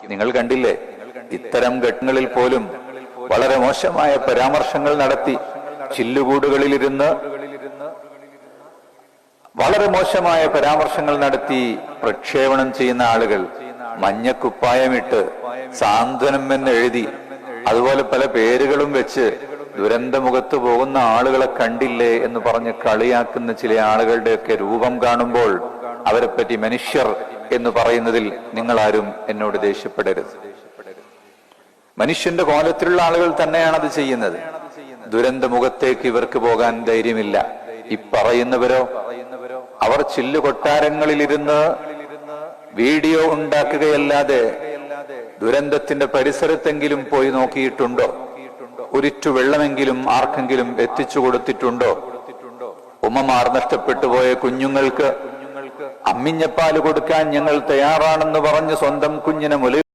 നിങ്ങൾ കണ്ടില്ലേ, ഇത്തരം ഘട്ടങ്ങളിൽ പോലും വളരെ മോശമായ പരാമർശങ്ങൾ നടത്തി ചില്ലുകൂടുകളിലിരുന്ന് വളരെ മോശമായ പരാമർശങ്ങൾ നടത്തി പ്രക്ഷേപണം ചെയ്യുന്ന ആളുകൾ മഞ്ഞക്കുപ്പായമിട്ട് സാന്ത്വനം എന്ന് എഴുതി അതുപോലെ പല പേരുകളും വെച്ച് ദുരന്തമുഖത്ത് പോകുന്ന ആളുകളെ കണ്ടില്ലേ എന്ന് പറഞ്ഞ് കളിയാക്കുന്ന ചില ആളുകളുടെയൊക്കെ രൂപം കാണുമ്പോൾ അവരെപ്പറ്റി മനുഷ്യർ എന്ന് പറയുന്നതിൽ നിങ്ങളാരും എന്നോട് ദേഷ്യപ്പെടരുത്. മനുഷ്യന്റെ കോലത്തിലുള്ള ആളുകൾ തന്നെയാണ് അത് ചെയ്യുന്നത്. ദുരന്തമുഖത്തേക്ക് ഇവർക്ക് പോകാൻ ധൈര്യമില്ല. പറയുന്നവരോ അവർ ചില്ലുകൊട്ടാരങ്ങളിലിരുന്ന് വീഡിയോ ഉണ്ടാക്കുകയല്ലാതെ ദുരന്തത്തിന്റെ പരിസരത്തെങ്കിലും പോയി നോക്കിയിട്ടുണ്ടോ? ഒരിറ്റു വെള്ളമെങ്കിലും ആർക്കെങ്കിലും എത്തിച്ചു കൊടുത്തിട്ടുണ്ടോ? ഉമ്മമാർ നഷ്ടപ്പെട്ടു പോയ കുഞ്ഞുങ്ങൾക്ക് അമ്മിഞ്ഞപ്പാല് കൊടുക്കാൻ ഞങ്ങൾ തയ്യാറാണെന്ന് പറഞ്ഞ് സ്വന്തം കുഞ്ഞിനെ